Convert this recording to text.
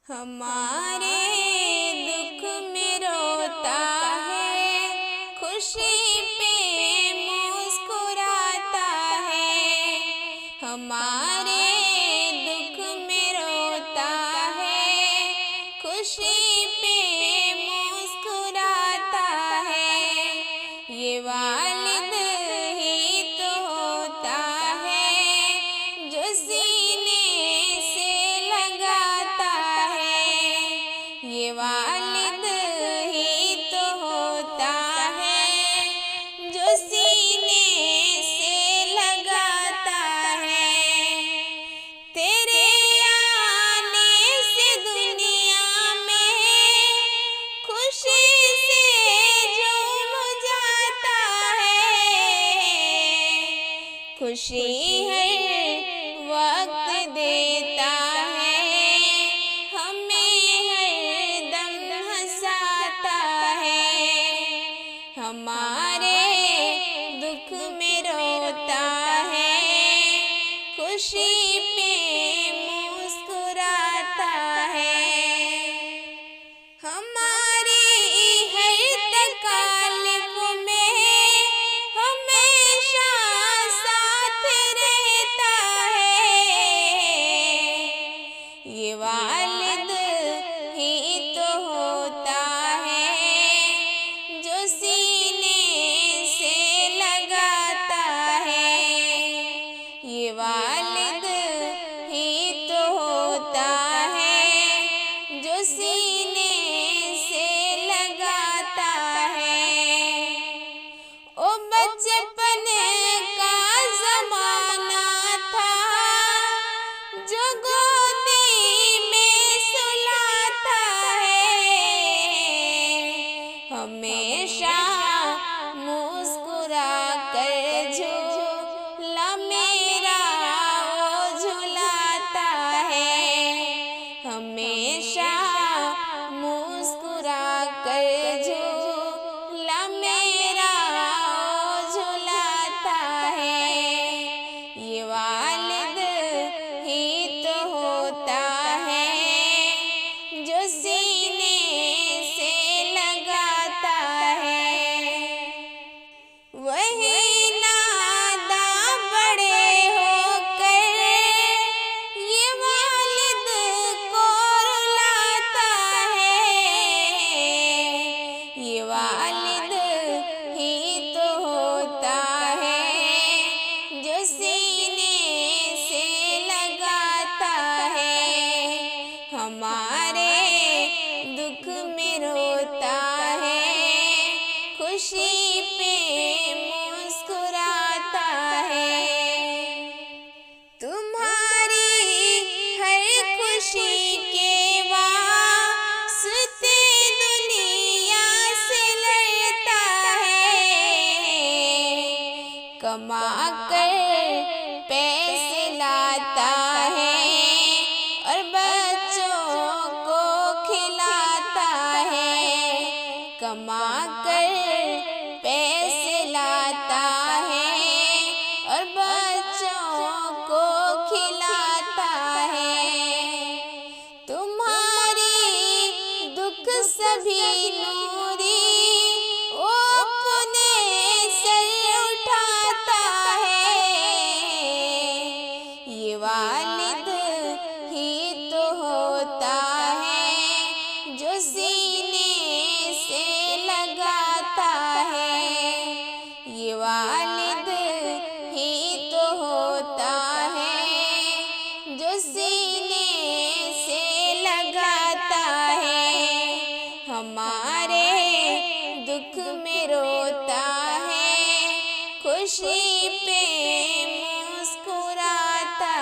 हमारे दुख में रोता है, खुशी पे मुस्कुराता है। हमारे दुख में रोता है, खुशी पे मुस्कुराता है। ये वालिद ही तो होता है जो सीने से लगाता है। ये वालिद ही तो होता है जो सीने से लगाता है। तेरे आने से दुनिया में खुशी से झूम जाता है। खुशी हर वक्त देता है, हमें हर दम हंसाता है। हमारे दुख में रोता है, खुशी पे मुस्कुराता है। हमारी हर तकलीफ में हमेशा साथ रहता है। ये वालिद ही तो होता है जो सीने से लगाता है। ये वालिद ही तो होता है जो सीने से लगाता है। ओ बचपन का ज़माना था जो गोदी में सुलाता है। हमेशा मुस्कुरा कर झूला मेरा वो झुलाता है। हमेशा मुस्कुरा कर झूला मेरा वो झुलाता है। ये वालिद ही तो होता है जो सीने से लगाता है। वही नादा बड़े होकर ये वालिद को रुलाता है। ये वालिद ही तो होता है जो सीने से लगाता है। हमारे दुख में रोता है, खुशी पे मुस्कुराता है। तुम्हारी हर खुशी के वास्ते दुनिया से लड़ता है। कमा कर पैसे लाता है और बच्चों को खिलाता है। कमा कर पैसे लाता है और बच्चों को खिलाता है। तुम्हारी दुख सभी नूरी वो अपने सर उठाता है। ये वालिद ही तो होता है जो सीने से लगाता है। ये वालिद ही तो होता है जो सीने से लगाता है। हमारे दुख में रोता है, खुशी पे मुस्कुराता